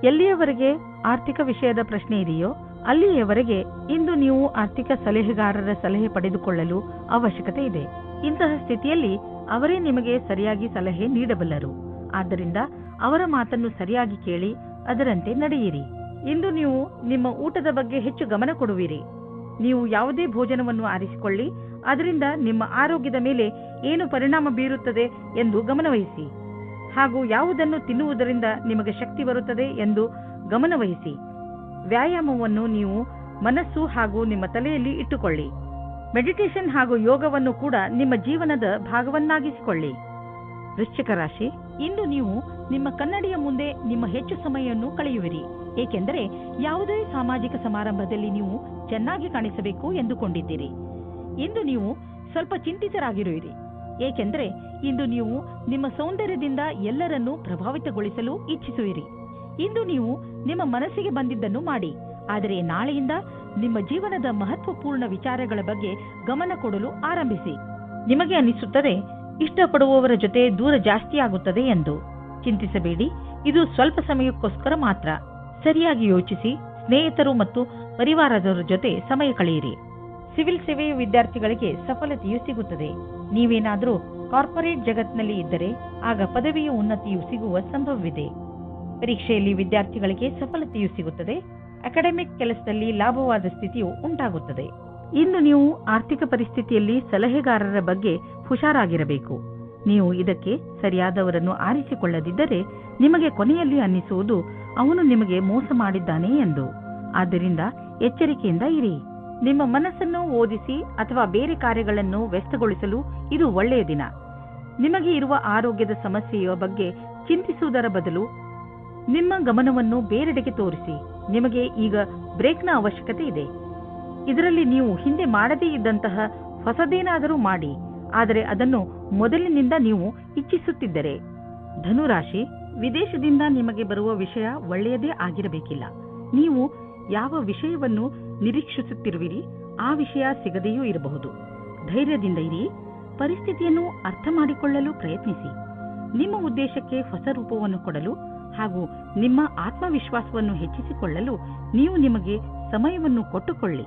ಎಲ್ಲಿಯವರೆಗೆ ಆರ್ಥಿಕ ವಿಷಯದ ಪ್ರಶ್ನೆ ಇದೆಯೋ ಅಲ್ಲಿಯವರೆಗೆ ಇಂದು ನೀವು ಆರ್ಥಿಕ ಸಲಹೆಗಾರರ ಸಲಹೆ ಪಡೆದುಕೊಳ್ಳಲು ಅವಶ್ಯಕತೆ ಇದೆ. ಇಂತಹ ಸ್ಥಿತಿಯಲ್ಲಿ ಅವರೇ ನಿಮಗೆ ಸರಿಯಾಗಿ ಸಲಹೆ ನೀಡಬಲ್ಲರು. ಆದ್ದರಿಂದ ಅವರ ಮಾತನ್ನು ಸರಿಯಾಗಿ ಕೇಳಿ ಅದರಂತೆ ನಡೆಯಿರಿ. ಇಂದು ನೀವು ನಿಮ್ಮ ಊಟದ ಬಗ್ಗೆ ಹೆಚ್ಚು ಗಮನ ಕೊಡುವಿರಿ. ನೀವು ಯಾವುದೇ ಭೋಜನವನ್ನು ಆರಿಸಿಕೊಳ್ಳಿ, ಅದರಿಂದ ನಿಮ್ಮ ಆರೋಗ್ಯದ ಮೇಲೆ ಏನು ಪರಿಣಾಮ ಬೀರುತ್ತದೆ ಎಂದು ಗಮನವಹಿಸಿ. ಹಾಗೂ ಯಾವುದನ್ನು ತಿನ್ನುವುದರಿಂದ ನಿಮಗೆ ಶಕ್ತಿ ಬರುತ್ತದೆ ಎಂದು ಗಮನವಹಿಸಿ. ವ್ಯಾಯಾಮವನ್ನು ನೀವು ಮನಸ್ಸು ಹಾಗೂ ನಿಮ್ಮ ತಲೆಯಲ್ಲಿ ಇಟ್ಟುಕೊಳ್ಳಿ. ಮೆಡಿಟೇಷನ್ ಹಾಗೂ ಯೋಗವನ್ನು ಕೂಡ ನಿಮ್ಮ ಜೀವನದ ಭಾಗವನ್ನಾಗಿಸಿಕೊಳ್ಳಿ. ವೃಶ್ಚಿಕ ರಾಶಿ, ಇಂದು ನೀವು ನಿಮ್ಮ ಕನ್ನಡಿಯ ಮುಂದೆ ನಿಮ್ಮ ಹೆಚ್ಚು ಸಮಯವನ್ನು ಕಳೆಯುವಿರಿ. ಏಕೆಂದರೆ ಯಾವುದೇ ಸಾಮಾಜಿಕ ಸಮಾರಂಭದಲ್ಲಿ ನೀವು ಚೆನ್ನಾಗಿ ಕಾಣಿಸಬೇಕು ಎಂದುಕೊಂಡಿದ್ದೀರಿ. ಇಂದು ನೀವು ಸ್ವಲ್ಪ ಚಿಂತಿತರಾಗಿರುವಿರಿ. ಏಕೆಂದರೆ ಇಂದು ನೀವು ನಿಮ್ಮ ಸೌಂದರ್ಯದಿಂದ ಎಲ್ಲರನ್ನೂ ಪ್ರಭಾವಿತಗೊಳಿಸಲು ಇಚ್ಛಿಸುವಿರಿ. ಇಂದು ನೀವು ನಿಮ್ಮ ಮನಸ್ಸಿಗೆ ಬಂದಿದ್ದನ್ನು ಮಾಡಿ. ಆದರೆ ನಾಳೆಯಿಂದ ನಿಮ್ಮ ಜೀವನದ ಮಹತ್ವಪೂರ್ಣ ವಿಚಾರಗಳ ಬಗ್ಗೆ ಗಮನ ಕೊಡಲು ಆರಂಭಿಸಿ. ನಿಮಗೆ ಅನಿಸುತ್ತದೆ ಇಷ್ಟಪಡುವವರ ಜೊತೆ ದೂರ ಜಾಸ್ತಿ ಆಗುತ್ತದೆ ಎಂದು. ಚಿಂತಿಸಬೇಡಿ, ಇದು ಸ್ವಲ್ಪ ಸಮಯಕ್ಕೋಸ್ಕರ ಮಾತ್ರ. ಸರಿಯಾಗಿ ಯೋಚಿಸಿ, ಸ್ನೇಹಿತರು ಮತ್ತು ಪರಿವಾರದವರ ಜೊತೆ ಸಮಯ ಕಳೆಯಿರಿ. ಸಿವಿಲ್ ಸೇವೆಯ ವಿದ್ಯಾರ್ಥಿಗಳಿಗೆ ಸಫಲತೆಯು ಸಿಗುತ್ತದೆ. ನೀವೇನಾದರೂ ಕಾರ್ಪೊರೇಟ್ ಜಗತ್ತಿನಲ್ಲಿ ಇದ್ದರೆ ಆಗ ಪದವಿಯ ಉನ್ನತಿಯು ಸಿಗುವ ಸಂಭವವಿದೆ. ಪರೀಕ್ಷೆಯಲ್ಲಿ ವಿದ್ಯಾರ್ಥಿಗಳಿಗೆ ಸಫಲತೆಯು ಸಿಗುತ್ತದೆ. ಅಕಾಡೆಮಿಕ್ ಕೆಲಸದಲ್ಲಿ ಲಾಭವಾದ ಸ್ಥಿತಿಯು ಉಂಟಾಗುತ್ತದೆ. ಇಂದು ನೀವು ಆರ್ಥಿಕ ಪರಿಸ್ಥಿತಿಯಲ್ಲಿ ಸಲಹೆಗಾರರ ಬಗ್ಗೆ ಹುಷಾರಾಗಿರಬೇಕು. ನೀವು ಇದಕ್ಕೆ ಸರಿಯಾದವರನ್ನು ಆರಿಸಿಕೊಳ್ಳದಿದ್ದರೆ ನಿಮಗೆ ಕೊನೆಯಲ್ಲಿ ಅನ್ನಿಸುವುದು ಅವನು ನಿಮಗೆ ಮೋಸ ಮಾಡಿದ್ದಾನೆ ಎಂದು. ಆದ್ದರಿಂದ ಎಚ್ಚರಿಕೆಯಿಂದ ಇರಿ. ನಿಮ್ಮ ಮನಸ್ಸನ್ನು ಓದಿಸಿ ಅಥವಾ ಬೇರೆ ಕಾರ್ಯಗಳನ್ನು ವ್ಯಸ್ತಗೊಳಿಸಲು ಇದು ಒಳ್ಳೆಯ ದಿನ. ನಿಮಗೆ ಇರುವ ಆರೋಗ್ಯದ ಸಮಸ್ಯೆಯ ಬಗ್ಗೆ ಚಿಂತಿಸುವುದರ ಬದಲು ನಿಮ್ಮ ಗಮನವನ್ನು ಬೇರೆಡೆಗೆ ತೋರಿಸಿ. ನಿಮಗೆ ಈಗ ಬ್ರೇಕ್ನ ಅವಶ್ಯಕತೆ ಇದೆ. ಇದರಲ್ಲಿ ನೀವು ಹಿಂದೆ ಮಾಡದೇ ಇದ್ದಂತಹ ಹೊಸದೇನಾದರೂ ಮಾಡಿ, ಆದರೆ ಅದನ್ನು ಮೊದಲಿನಿಂದ ನೀವು ಇಚ್ಛಿಸುತ್ತಿದ್ದರೆ. ಧನುರಾಶಿ, ವಿದೇಶದಿಂದ ನಿಮಗೆ ಬರುವ ವಿಷಯ ಒಳ್ಳೆಯದೇ ಆಗಿರಬೇಕಿಲ್ಲ. ನೀವು ಯಾವ ವಿಷಯವನ್ನು ನಿರೀಕ್ಷಿಸುತ್ತಿರುವಿರಿ ಆ ವಿಷಯ ಸಿಗದೆಯೂ ಇರಬಹುದು. ಧೈರ್ಯದಿಂದ ಇರಿ. ಪರಿಸ್ಥಿತಿಯನ್ನು ಅರ್ಥ ಮಾಡಿಕೊಳ್ಳಲು ಪ್ರಯತ್ನಿಸಿ. ನಿಮ್ಮ ಉದ್ದೇಶಕ್ಕೆ ಹೊಸ ರೂಪವನ್ನು ಕೊಡಲು ಹಾಗೂ ನಿಮ್ಮ ಆತ್ಮವಿಶ್ವಾಸವನ್ನು ಹೆಚ್ಚಿಸಿಕೊಳ್ಳಲು ನೀವು ನಿಮಗೆ ಸಮಯವನ್ನು ಕೊಟ್ಟುಕೊಳ್ಳಿ.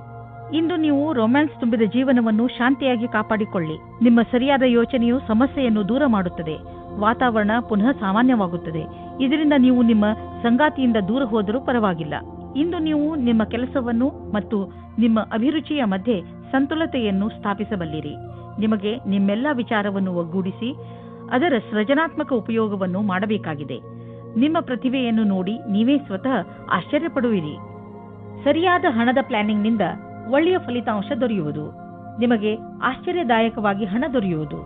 ಇಂದು ನೀವು ರೊಮ್ಯಾನ್ಸ್ ತುಂಬಿದ ಜೀವನವನ್ನು ಶಾಂತಿಯಾಗಿ ಕಾಪಾಡಿಕೊಳ್ಳಿ. ನಿಮ್ಮ ಸರಿಯಾದ ಯೋಚನೆಯು ಸಮಸ್ಯೆಯನ್ನು ದೂರ ಮಾಡುತ್ತದೆ. ವಾತಾವರಣ ಪುನಃ ಸಾಮಾನ್ಯವಾಗುತ್ತದೆ. ಇದರಿಂದ ನೀವು ನಿಮ್ಮ ಸಂಗಾತಿಯಿಂದ ದೂರ ಹೋದರೂ ಪರವಾಗಿಲ್ಲ. ಇಂದು ನೀವು ನಿಮ್ಮ ಕೆಲಸವನ್ನು ಮತ್ತು ನಿಮ್ಮ ಅಭಿರುಚಿಯ ಮಧ್ಯೆ ಸಂತುಲತೆಯನ್ನು ಸ್ಥಾಪಿಸಬಲ್ಲಿರಿ. ನಿಮಗೆ ನಿಮ್ಮೆಲ್ಲ ವಿಚಾರವನ್ನು ಒಗ್ಗೂಡಿಸಿ ಅದರ ಸೃಜನಾತ್ಮಕ ಉಪಯೋಗವನ್ನು ಮಾಡಬೇಕಾಗಿದೆ. ನಿಮ್ಮ ಪ್ರತಿಭೆಯನ್ನು ನೋಡಿ ನೀವೇ ಸ್ವತಃ ಆಶ್ಚರ್ಯಪಡುವಿರಿ. ಸರಿಯಾದ ಹಣದ ಪ್ಲಾನಿಂಗ್ನಿಂದ ಒಳ್ಳೆಯ ಫಲಿತಾಂಶ ದೊರೆಯುವುದು. ನಿಮಗೆ ಆಶ್ಚರ್ಯದಾಯಕವಾಗಿ ಹಣ ದೊರೆಯುವುದು.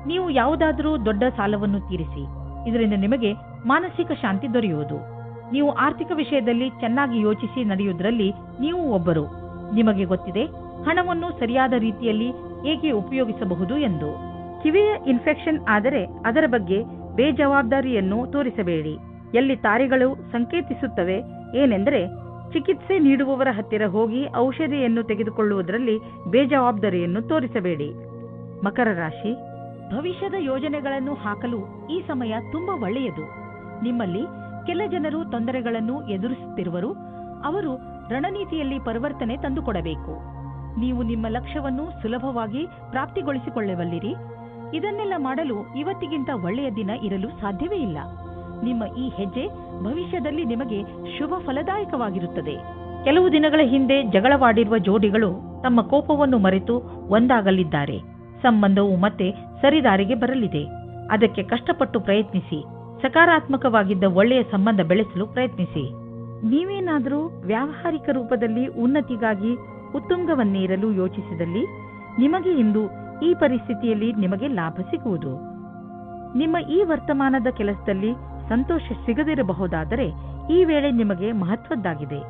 ನೀವು ಯಾವುದಾದರೂ ದೊಡ್ಡ ಸಾಲವನ್ನು ತೀರಿಸಿ. ಇದರಿಂದ ನಿಮಗೆ ಮಾನಸಿಕ ಶಾಂತಿ ದೊರೆಯುವುದು. ನೀವು ಆರ್ಥಿಕ ವಿಷಯದಲ್ಲಿ ಚೆನ್ನಾಗಿ ಯೋಚಿಸಿ ನಡೆಯುವುದರಲ್ಲಿ ನೀವು ಒಬ್ಬರು. ನಿಮಗೆ ಗೊತ್ತಿದೆ, ಹಣವನ್ನು ಸರಿಯಾದ ರೀತಿಯಲ್ಲಿ ಹೇಗೆ ಉಪಯೋಗಿಸಬಹುದು ಎಂದು. ಕಿವಿಯ ಇನ್ಫೆಕ್ಷನ್ ಆದರೆ ಅದರ ಬಗ್ಗೆ ಬೇಜವಾಬ್ದಾರಿಯನ್ನು ತೋರಿಸಬೇಡಿ. ಎಲ್ಲಿ ತಾರೆಗಳು ಸಂಕೇತಿಸುತ್ತವೆ ಏನೆಂದರೆ ಚಿಕಿತ್ಸೆ ನೀಡುವವರ ಹತ್ತಿರ ಹೋಗಿ ಔಷಧಿಯನ್ನು ತೆಗೆದುಕೊಳ್ಳುವುದರಲ್ಲಿ ಬೇಜವಾಬ್ದಾರಿಯನ್ನು ತೋರಿಸಬೇಡಿ. ಮಕರ ರಾಶಿ, ಭವಿಷ್ಯದ ಯೋಜನೆಗಳನ್ನು ಹಾಕಲು ಈ ಸಮಯ ತುಂಬಾ ಒಳ್ಳೆಯದು. ನಿಮ್ಮಲ್ಲಿ ಕೆಲ ಜನರು ತೊಂದರೆಗಳನ್ನು ಎದುರಿಸುತ್ತಿರುವರು. ಅವರು ರಣನೀತಿಯಲ್ಲಿ ಪರಿವರ್ತನೆ ತಂದುಕೊಡಬೇಕು. ನೀವು ನಿಮ್ಮ ಲಕ್ಷ್ಯವನ್ನು ಸುಲಭವಾಗಿ ಪ್ರಾಪ್ತಿಗೊಳಿಸಿಕೊಳ್ಳಬಲ್ಲಿರಿ. ಇದನ್ನೆಲ್ಲ ಮಾಡಲು ಇವತ್ತಿಗಿಂತ ಒಳ್ಳೆಯ ದಿನ ಇರಲು ಸಾಧ್ಯವೇ ಇಲ್ಲ. ನಿಮ್ಮ ಈ ಹೆಜ್ಜೆ ಭವಿಷ್ಯದಲ್ಲಿ ನಿಮಗೆ ಶುಭ ಫಲದಾಯಕವಾಗಿರುತ್ತದೆ. ಕೆಲವು ದಿನಗಳ ಹಿಂದೆ ಜಗಳವಾಡಿರುವ ಜೋಡಿಗಳು ತಮ್ಮ ಕೋಪವನ್ನು ಮರೆತು ಒಂದಾಗಲಿದ್ದಾರೆ. ಸಂಬಂಧವು ಮತ್ತೆ ಸರಿದಾರಿಗೆ ಬರಲಿದೆ. ಅದಕ್ಕೆ ಕಷ್ಟಪಟ್ಟು ಪ್ರಯತ್ನಿಸಿ. ಸಕಾರಾತ್ಮಕವಾಗಿದ್ದ ಒಳ್ಳೆಯ ಸಂಬಂಧ ಬೆಳೆಸಲು ಪ್ರಯತ್ನಿಸಿ. ನೀವೇನಾದರೂ ವ್ಯಾವಹಾರಿಕ ರೂಪದಲ್ಲಿ ಉನ್ನತಿಗಾಗಿ ಉತ್ತುಂಗವನ್ನೇರಲು ಯೋಚಿಸಿದಲ್ಲಿ ನಿಮಗೆ ಇಂದು ಈ ಪರಿಸ್ಥಿತಿಯಲ್ಲಿ ನಿಮಗೆ ಲಾಭ ಸಿಗುವುದು. ನಿಮ್ಮ ಈ ವರ್ತಮಾನದ ಕೆಲಸದಲ್ಲಿ ಸಂತೋಷ ಸಿಗದಿರಬಹುದಾದರೆ ಈ ವೇಳೆ ನಿಮಗೆ ಮಹತ್ವದ್ದಾಗಿದೆ.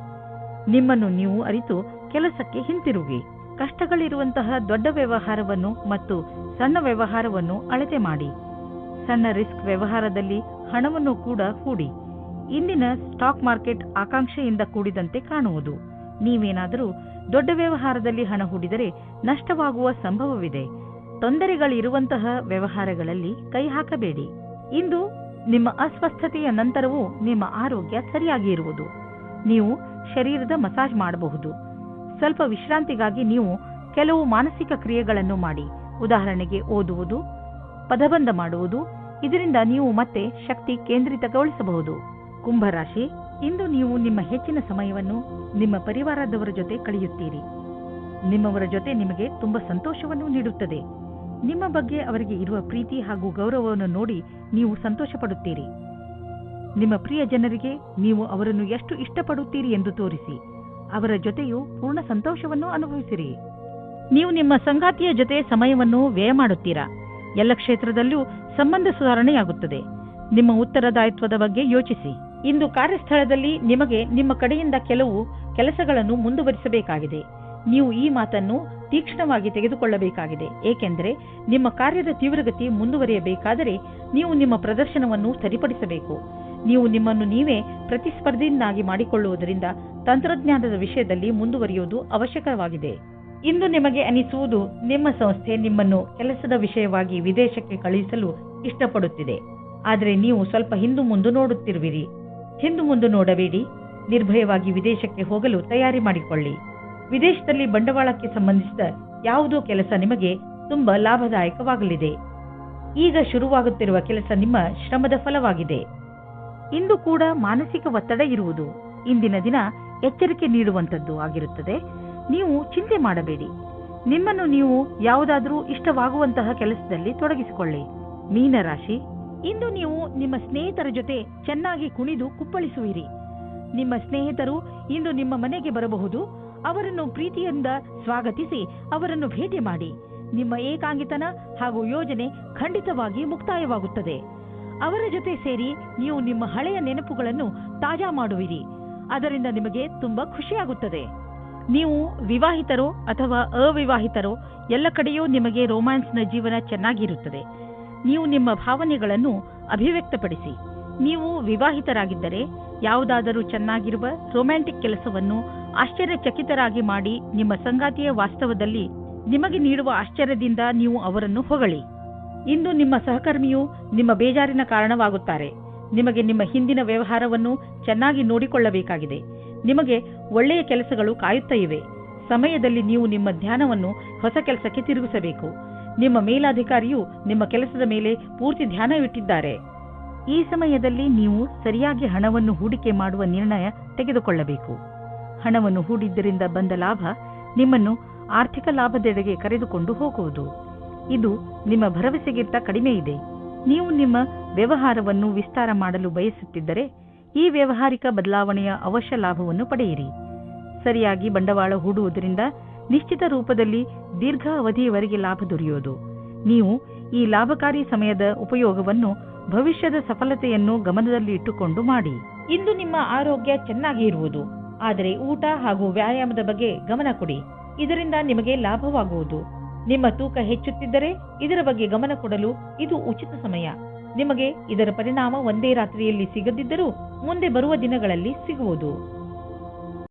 ನಿಮ್ಮನ್ನು ನೀವು ಅರಿತು ಕೆಲಸಕ್ಕೆ ಹಿಂತಿರುಗಿ. ಕಷ್ಟಗಳಿರುವಂತಹ ದೊಡ್ಡ ವ್ಯವಹಾರವನ್ನು ಮತ್ತು ಸಣ್ಣ ವ್ಯವಹಾರವನ್ನು ಅಳತೆ ಮಾಡಿ. ಸಣ್ಣ ರಿಸ್ಕ್ ವ್ಯವಹಾರದಲ್ಲಿ ಹಣವನ್ನು ಕೂಡ ಹೂಡಿ. ಇಂದಿನ ಸ್ಟಾಕ್ ಮಾರ್ಕೆಟ್ ಆಕಾಂಕ್ಷೆಯಿಂದ ಕೂಡಿದಂತೆ ಕಾಣುವುದು. ನೀವೇನಾದರೂ ದೊಡ್ಡ ವ್ಯವಹಾರದಲ್ಲಿ ಹಣ ಹೂಡಿದರೆ ನಷ್ಟವಾಗುವ ಸಂಭವವಿದೆ. ತೊಂದರೆಗಳಿರುವಂತಹ ವ್ಯವಹಾರಗಳಲ್ಲಿ ಕೈ ಹಾಕಬೇಡಿ. ಇಂದು ನಿಮ್ಮ ಅಸ್ವಸ್ಥತೆಯ ನಂತರವೂ ನಿಮ್ಮ ಆರೋಗ್ಯ ಸರಿಯಾಗಿ ಇರುವುದು. ನೀವು ಶರೀರದ ಮಸಾಜ್ ಮಾಡಬಹುದು. ಸ್ವಲ್ಪ ವಿಶ್ರಾಂತಿಗಾಗಿ ನೀವು ಕೆಲವು ಮಾನಸಿಕ ಕ್ರಿಯೆಗಳನ್ನು ಮಾಡಿ. ಉದಾಹರಣೆಗೆ ಓದುವುದು, ಪದಬಂಧ ಮಾಡುವುದು. ಇದರಿಂದ ನೀವು ಮತ್ತೆ ಶಕ್ತಿ ಕೇಂದ್ರಿತಗೊಳಿಸಬಹುದು. ಕುಂಭರಾಶಿ, ಇಂದು ನೀವು ನಿಮ್ಮ ಹೆಚ್ಚಿನ ಸಮಯವನ್ನು ನಿಮ್ಮ ಪರಿವಾರದವರ ಜೊತೆ ಕಳೆಯುತ್ತೀರಿ. ನಿಮ್ಮವರ ಜೊತೆ ನಿಮಗೆ ತುಂಬಾ ಸಂತೋಷವನ್ನು ನೀಡುತ್ತದೆ. ನಿಮ್ಮ ಬಗ್ಗೆ ಅವರಿಗೆ ಇರುವ ಪ್ರೀತಿ ಹಾಗೂ ಗೌರವವನ್ನು ನೋಡಿ ನೀವು ಸಂತೋಷ ಪಡುತ್ತೀರಿ. ನಿಮ್ಮ ಪ್ರಿಯ ಜನರಿಗೆ ನೀವು ಅವರನ್ನು ಎಷ್ಟು ಇಷ್ಟಪಡುತ್ತೀರಿ ಎಂದು ತೋರಿಸಿ. ಅವರ ಜೊತೆಯೂ ಪೂರ್ಣ ಸಂತೋಷವನ್ನು ಅನುಭವಿಸಿರಿ. ನೀವು ನಿಮ್ಮ ಸಂಗಾತಿಯ ಜೊತೆ ಸಮಯವನ್ನು ವ್ಯಯ ಮಾಡುತ್ತೀರಾ. ಎಲ್ಲ ಕ್ಷೇತ್ರದಲ್ಲೂ ಸಂಬಂಧ ಸುಧಾರಣೆಯಾಗುತ್ತದೆ. ನಿಮ್ಮ ಉತ್ತರದಾಯಿತ್ವದ ಬಗ್ಗೆ ಯೋಚಿಸಿ. ಇಂದು ಕಾರ್ಯಸ್ಥಳದಲ್ಲಿ ನಿಮಗೆ ನಿಮ್ಮ ಕಡೆಯಿಂದ ಕೆಲವು ಕೆಲಸಗಳನ್ನು ಮುಂದುವರಿಸಬೇಕಾಗಿದೆ. ನೀವು ಈ ಮಾತನ್ನು ತೀಕ್ಷ್ಣವಾಗಿ ತೆಗೆದುಕೊಳ್ಳಬೇಕಾಗಿದೆ. ಏಕೆಂದರೆ ನಿಮ್ಮ ಕಾರ್ಯದ ತೀವ್ರಗತಿ ಮುಂದುವರಿಯಬೇಕಾದರೆ ನೀವು ನಿಮ್ಮ ಪ್ರದರ್ಶನವನ್ನು ಸರಿಪಡಿಸಬೇಕು. ನೀವು ನಿಮ್ಮನ್ನು ನೀವೇ ಪ್ರತಿಸ್ಪರ್ಧಿಯನ್ನಾಗಿ ಮಾಡಿಕೊಳ್ಳುವುದರಿಂದ ತಂತ್ರಜ್ಞಾನದ ವಿಷಯದಲ್ಲಿ ಮುಂದುವರಿಯುವುದು ಅವಶ್ಯಕವಾಗಿದೆ. ಇಂದು ನಿಮಗೆ ಅನಿಸುವುದು ನಿಮ್ಮ ಸಂಸ್ಥೆ ನಿಮ್ಮನ್ನು ಕೆಲಸದ ವಿಷಯವಾಗಿ ವಿದೇಶಕ್ಕೆ ಕಳುಹಿಸಲು ಇಷ್ಟಪಡುತ್ತಿದೆ. ಆದರೆ ನೀವು ಸ್ವಲ್ಪ ಹಿಂದು ಮುಂದೆ ನೋಡುತ್ತಿರುವಿರಿ. ಹಿಂದು ಮುಂದೆ ನೋಡಬೇಡಿ. ನಿರ್ಭಯವಾಗಿ ವಿದೇಶಕ್ಕೆ ಹೋಗಲು ತಯಾರಿ ಮಾಡಿಕೊಳ್ಳಿ. ವಿದೇಶದಲ್ಲಿ ಬಂಡವಾಳಕ್ಕೆ ಸಂಬಂಧಿಸಿದ ಯಾವುದೋ ಕೆಲಸ ನಿಮಗೆ ತುಂಬಾ ಲಾಭದಾಯಕವಾಗಲಿದೆ. ಈಗ ಶುರುವಾಗುತ್ತಿರುವ ಕೆಲಸ ನಿಮ್ಮ ಶ್ರಮದ ಫಲವಾಗಿದೆ. ಇಂದು ಕೂಡ ಮಾನಸಿಕ ಒತ್ತಡ ಇರುವುದು. ಇಂದಿನ ದಿನ ಎಚ್ಚರಿಕೆ ನೀಡುವಂತದ್ದು ಆಗಿರುತ್ತದೆ. ನೀವು ಚಿಂತೆ ಮಾಡಬೇಡಿ. ನಿಮ್ಮನ್ನು ನೀವು ಯಾವುದಾದರೂ ಇಷ್ಟವಾಗುವಂತಹ ಕೆಲಸದಲ್ಲಿ ತೊಡಗಿಸಿಕೊಳ್ಳಿ. ಮೀನರಾಶಿ, ಇಂದು ನೀವು ನಿಮ್ಮ ಸ್ನೇಹಿತರ ಜೊತೆ ಚೆನ್ನಾಗಿ ಕುಣಿದು ಕುಪ್ಪಳಿಸುವಿರಿ. ನಿಮ್ಮ ಸ್ನೇಹಿತರು ಇಂದು ನಿಮ್ಮ ಮನೆಗೆ ಬರಬಹುದು. ಅವರನ್ನು ಪ್ರೀತಿಯಿಂದ ಸ್ವಾಗತಿಸಿ ಅವರನ್ನು ಭೇಟಿ ಮಾಡಿ. ನಿಮ್ಮ ಏಕಾಂಗಿತನ ಹಾಗೂ ಯೋಜನೆ ಖಂಡಿತವಾಗಿ ಮುಕ್ತಾಯವಾಗುತ್ತದೆ. ಅವರ ಜೊತೆ ಸೇರಿ ನೀವು ನಿಮ್ಮ ಹಳೆಯ ನೆನಪುಗಳನ್ನು ತಾಜಾ ಮಾಡುವಿರಿ. ಅದರಿಂದ ನಿಮಗೆ ತುಂಬಾ ಖುಷಿಯಾಗುತ್ತದೆ. ನೀವು ವಿವಾಹಿತರೋ ಅಥವಾ ಅವಿವಾಹಿತರೋ ಎಲ್ಲ ಕಡೆಯೂ ನಿಮಗೆ ರೋಮ್ಯಾನ್ಸ್ನ ಜೀವನ ಚೆನ್ನಾಗಿರುತ್ತದೆ. ನೀವು ನಿಮ್ಮ ಭಾವನೆಗಳನ್ನು ಅಭಿವ್ಯಕ್ತಪಡಿಸಿ. ನೀವು ವಿವಾಹಿತರಾಗಿದ್ದರೆ ಯಾವುದಾದರೂ ಚೆನ್ನಾಗಿರುವ ರೊಮ್ಯಾಂಟಿಕ್ ಕೆಲಸವನ್ನು ಆಶ್ಚರ್ಯಚಕಿತರಾಗಿ ಮಾಡಿ ನಿಮ್ಮ ಸಂಗಾತಿಯ ವಾಸ್ತವದಲ್ಲಿ ನಿಮಗೆ ನೀಡುವ ಆಶ್ಚರ್ಯದಿಂದ ನೀವು ಅವರನ್ನು ಹೊಗಳಿ. ಇಂದು ನಿಮ್ಮ ಸಹಕರ್ಮಿಯು ನಿಮ್ಮ ಬೇಜಾರಿನ ಕಾರಣವಾಗುತ್ತಾರೆ. ನಿಮಗೆ ನಿಮ್ಮ ಹಿಂದಿನ ವ್ಯವಹಾರವನ್ನು ಚೆನ್ನಾಗಿ ನೋಡಿಕೊಳ್ಳಬೇಕಾಗಿದೆ. ನಿಮಗೆ ಒಳ್ಳೆಯ ಕೆಲಸಗಳು ಕಾಯುತ್ತಾ ಇವೆ. ಸಮಯದಲ್ಲಿ ನೀವು ನಿಮ್ಮ ಧ್ಯಾನವನ್ನು ಹೊಸ ಕೆಲಸಕ್ಕೆ ತಿರುಗಿಸಬೇಕು. ನಿಮ್ಮ ಮೇಲಾಧಿಕಾರಿಯು ನಿಮ್ಮ ಕೆಲಸದ ಮೇಲೆ ಪೂರ್ತಿ ಧ್ಯಾನವಿಟ್ಟಿದ್ದಾರೆ. ಈ ಸಮಯದಲ್ಲಿ ನೀವು ಸರಿಯಾಗಿ ಹಣವನ್ನು ಹೂಡಿಕೆ ಮಾಡುವ ನಿರ್ಣಯ ತೆಗೆದುಕೊಳ್ಳಬೇಕು. ಹಣವನ್ನು ಹೂಡಿದ್ದರಿಂದ ಬಂದ ಲಾಭ ನಿಮ್ಮನ್ನು ಆರ್ಥಿಕ ಲಾಭದೆಡೆಗೆ ಕರೆದುಕೊಂಡು ಹೋಗುವುದು. ಇದು ನಿಮ್ಮ ಭರವಸೆಗಿಂತ ಕಡಿಮೆ ಇದೆ. ನೀವು ನಿಮ್ಮ ವ್ಯವಹಾರವನ್ನು ವಿಸ್ತಾರ ಮಾಡಲು ಬಯಸುತ್ತಿದ್ದರೆ ಈ ವ್ಯಾವಹಾರಿಕ ಬದಲಾವಣೆಯ ಅವಶ್ಯ ಲಾಭವನ್ನು ಪಡೆಯಿರಿ. ಸರಿಯಾಗಿ ಬಂಡವಾಳ ಹೂಡುವುದರಿಂದ ನಿಶ್ಚಿತ ರೂಪದಲ್ಲಿ ದೀರ್ಘ ಅವಧಿಯವರೆಗೆ ಲಾಭ ದೊರೆಯುವುದು. ನೀವು ಈ ಲಾಭಕಾರಿ ಸಮಯದ ಉಪಯೋಗವನ್ನು ಭವಿಷ್ಯದ ಸಫಲತೆಯನ್ನು ಗಮನದಲ್ಲಿ ಇಟ್ಟುಕೊಂಡು ಮಾಡಿ. ಇಂದು ನಿಮ್ಮ ಆರೋಗ್ಯ ಚೆನ್ನಾಗಿ ಇರುವುದು. ಆದರೆ ಊಟ ಹಾಗೂ ವ್ಯಾಯಾಮದ ಬಗ್ಗೆ ಗಮನ ಕೊಡಿ. ಇದರಿಂದ ನಿಮಗೆ ಲಾಭವಾಗುವುದು. ನಿಮ್ಮ ತೂಕ ಹೆಚ್ಚುತ್ತಿದ್ದರೆ ಇದರ ಬಗ್ಗೆ ಗಮನ ಕೊಡಲು ಇದು ಉಚಿತ ಸಮಯ. ನಿಮಗೆ ಇದರ ಪರಿಣಾಮ ಒಂದೇ ರಾತ್ರಿಯಲ್ಲಿ ಸಿಗದಿದ್ದರೂ ಮುಂದೆ ಬರುವ ದಿನಗಳಲ್ಲಿ ಸಿಗುವುದು.